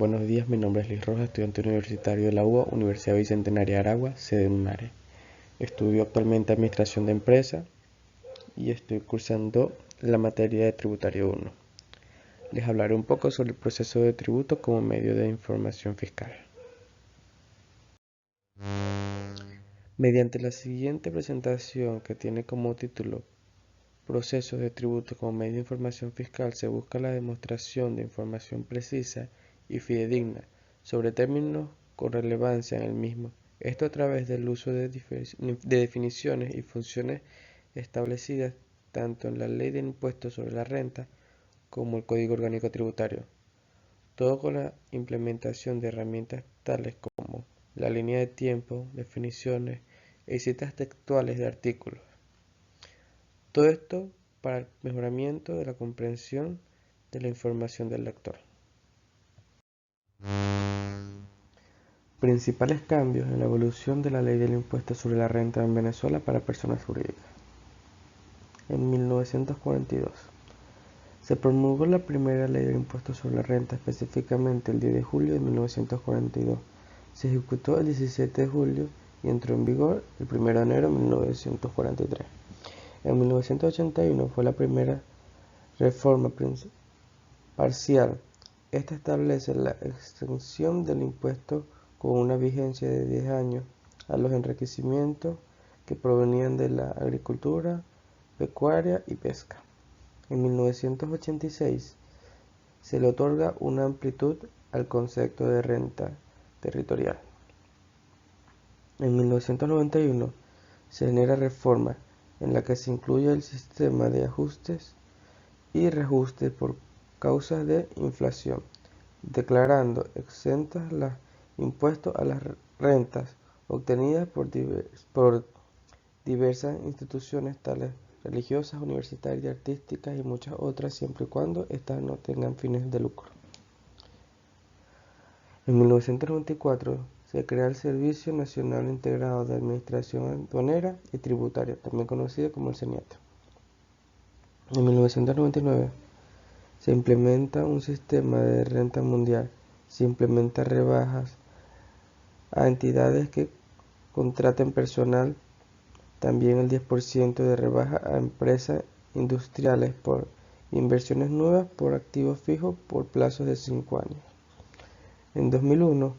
Buenos días, mi nombre es Luis Rojas, estudiante universitario de la UBA, Universidad Bicentenaria de Aragua, sede en Unare. Estudio actualmente Administración de Empresa y estoy cursando la materia de Tributario 1. Les hablaré un poco sobre el proceso de tributo como medio de información fiscal. Mediante la siguiente presentación, que tiene como título Procesos de tributo como medio de información fiscal, se busca la demostración de información precisa y fidedigna sobre términos con relevancia en el mismo. Esto a través del uso de definiciones y funciones establecidas tanto en la Ley del Impuesto sobre la Renta como el Código Orgánico Tributario. Todo con la implementación de herramientas tales como la línea de tiempo, definiciones y citas textuales de artículos. Todo esto para el mejoramiento de la comprensión de la información del lector. Principales cambios en la evolución de la ley del impuesto sobre la renta en Venezuela para personas jurídicas. En 1942 se promulgó la primera ley del impuesto sobre la renta, específicamente el 10 de julio de 1942. Se ejecutó el 17 de julio y entró en vigor el 1 de enero de 1943. En 1981 fue la primera reforma parcial. Esta establece la extensión del impuesto con una vigencia de 10 años a los enriquecimientos que provenían de la agricultura, pecuaria y pesca. En 1986 se le otorga una amplitud al concepto de renta territorial. En 1991 se genera reforma en la que se incluye el sistema de ajustes y reajustes por causas de inflación, declarando exentas los impuestos a las rentas obtenidas por diversas instituciones tales religiosas, universitarias, artísticas y muchas otras, siempre y cuando éstas no tengan fines de lucro. En 1994 se crea el Servicio Nacional Integrado de Administración Aduanera y Tributaria, también conocido como el CENIAT. En 1999 se implementa un sistema de renta mundial. Se implementa rebajas a entidades que contraten personal, también el 10% de rebaja a empresas industriales por inversiones nuevas por activos fijos por plazos de 5 años. En 2001,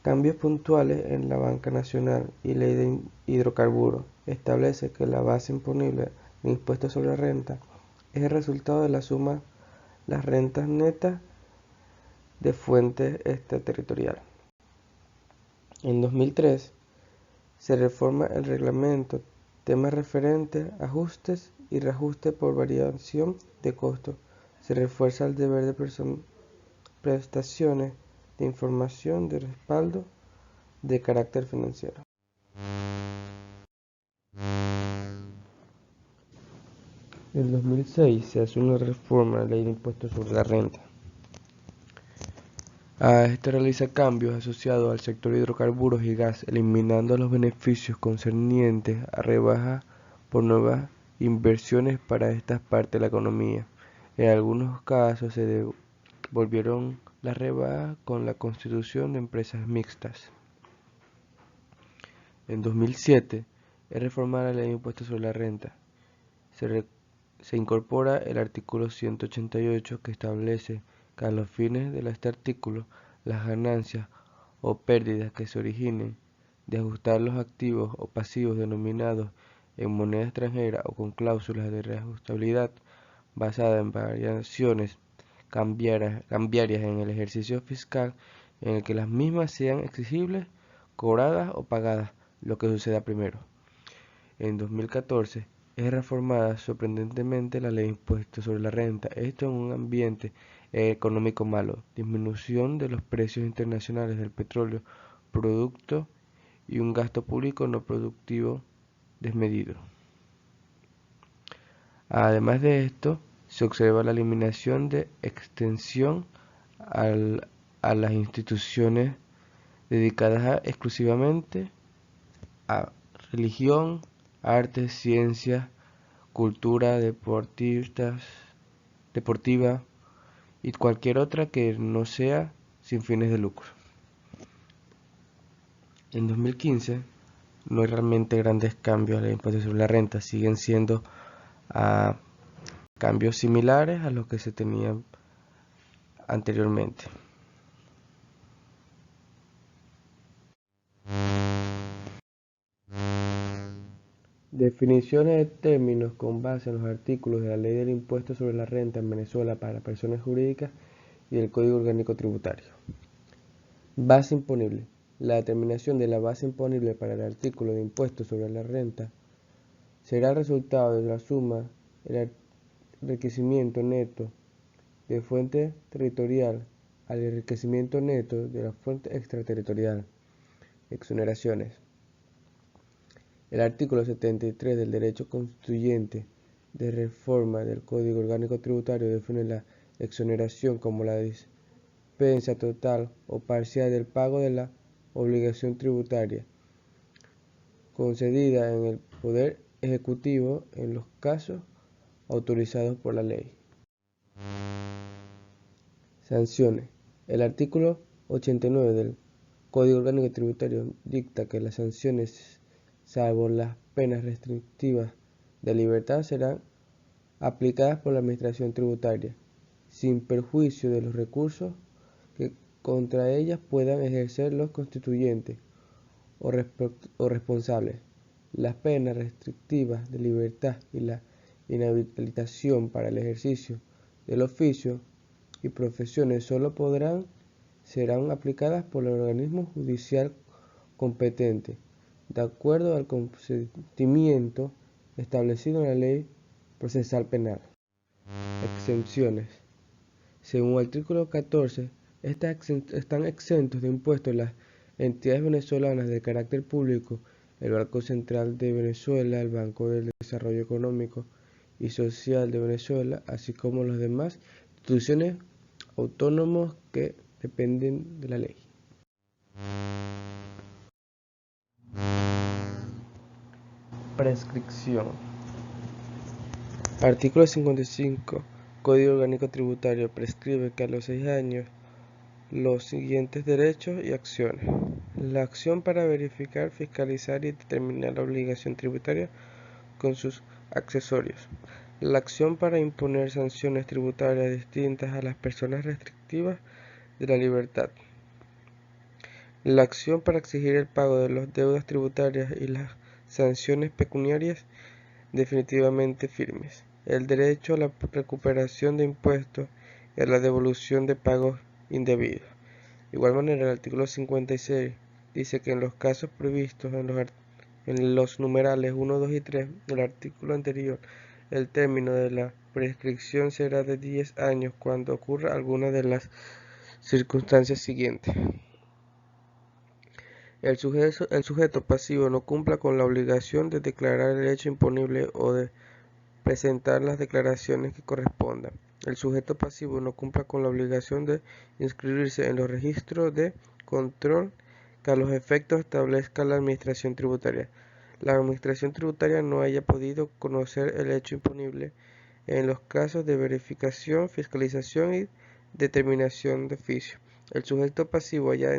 cambios puntuales en la Banca Nacional y Ley de Hidrocarburos establece que la base imponible del impuesto sobre la renta es el resultado de la suma las rentas netas de fuente extraterritorial. En 2003 se reforma el reglamento, temas referentes, ajustes y reajustes por variación de costos. Se refuerza el deber de prestaciones de información de respaldo de carácter financiero. En 2006 se hace una reforma a la ley de impuestos sobre la renta. A este realiza cambios asociados al sector de hidrocarburos y gas, eliminando los beneficios concernientes a rebajas por nuevas inversiones para estas partes de la economía. En algunos casos se devolvieron las rebajas con la constitución de empresas mixtas. En 2007 es reformada la ley de impuestos sobre la renta. Se incorpora el artículo 188 que establece que a los fines de este artículo las ganancias o pérdidas que se originen de ajustar los activos o pasivos denominados en moneda extranjera o con cláusulas de reajustabilidad basada en variaciones cambiarias en el ejercicio fiscal en el que las mismas sean exigibles, cobradas o pagadas, lo que suceda primero. En 2014 es reformada sorprendentemente la ley de impuestos sobre la renta, esto en un ambiente económico malo, disminución de los precios internacionales del petróleo, producto y un gasto público no productivo desmedido. Además de esto, se observa la eliminación de extensión a las instituciones dedicadas exclusivamente a religión, artes, ciencias, cultura, deportiva y cualquier otra que no sea sin fines de lucro. En 2015 no hay realmente grandes cambios al impuesto sobre la renta, siguen siendo cambios similares a los que se tenían anteriormente. Definiciones de términos con base en los artículos de la Ley del Impuesto sobre la Renta en Venezuela para personas jurídicas y el Código Orgánico Tributario. Base imponible. La determinación de la base imponible para el artículo de impuesto sobre la renta será el resultado de la suma del enriquecimiento neto de fuente territorial al enriquecimiento neto de la fuente extraterritorial. Exoneraciones. El artículo 73 del Derecho Constituyente de Reforma del Código Orgánico Tributario define la exoneración como la dispensa total o parcial del pago de la obligación tributaria concedida en el Poder Ejecutivo en los casos autorizados por la ley. Sanciones. El artículo 89 del Código Orgánico Tributario dicta que las sanciones, salvo las penas restrictivas de libertad, serán aplicadas por la Administración Tributaria, sin perjuicio de los recursos que contra ellas puedan ejercer los constituyentes o responsables. Las penas restrictivas de libertad y la inhabilitación para el ejercicio del oficio y profesiones solo serán aplicadas por el organismo judicial competente, de acuerdo al consentimiento establecido en la Ley Procesal Penal. Exenciones. Según el artículo 14, están exentos de impuestos las entidades venezolanas de carácter público, el Banco Central de Venezuela, el Banco del Desarrollo Económico y Social de Venezuela, así como las demás instituciones autónomas que dependen de la ley. Prescripción. Artículo 55. Código Orgánico Tributario prescribe que a los 6 años los siguientes derechos y acciones. La acción para verificar, fiscalizar y determinar la obligación tributaria con sus accesorios. La acción para imponer sanciones tributarias distintas a las personas restrictivas de la libertad. La acción para exigir el pago de las deudas tributarias y las sanciones pecuniarias definitivamente firmes. El derecho a la recuperación de impuestos y a la devolución de pagos indebidos. De igual manera, el artículo 56 dice que en los casos previstos en los numerales 1, 2 y 3 del artículo anterior, el término de la prescripción será de 10 años cuando ocurra alguna de las circunstancias siguientes. El sujeto pasivo no cumpla con la obligación de declarar el hecho imponible o de presentar las declaraciones que correspondan. El sujeto pasivo no cumpla con la obligación de inscribirse en los registros de control que a los efectos establezca la Administración Tributaria. La Administración Tributaria no haya podido conocer el hecho imponible en los casos de verificación, fiscalización y determinación de oficio. El sujeto pasivo haya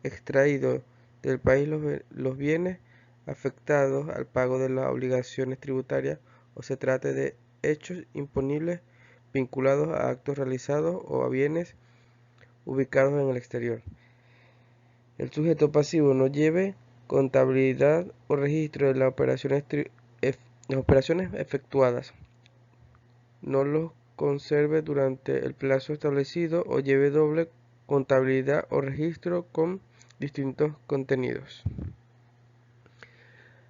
extraído del país los bienes afectados al pago de las obligaciones tributarias o se trate de hechos imponibles vinculados a actos realizados o a bienes ubicados en el exterior. El sujeto pasivo no lleve contabilidad o registro de las operaciones efectuadas, no los conserve durante el plazo establecido o lleve doble contabilidad o registro con distintos contenidos.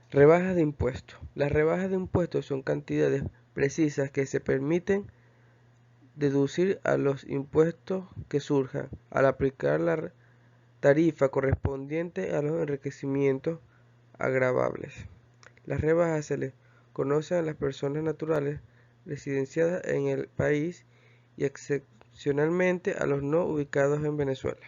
Rebajas de impuestos. Las rebajas de impuestos son cantidades precisas que se permiten deducir a los impuestos que surjan al aplicar la tarifa correspondiente a los enriquecimientos agravables. Las rebajas se les conocen a las personas naturales residenciadas en el país y excepcionalmente a los no ubicados en Venezuela.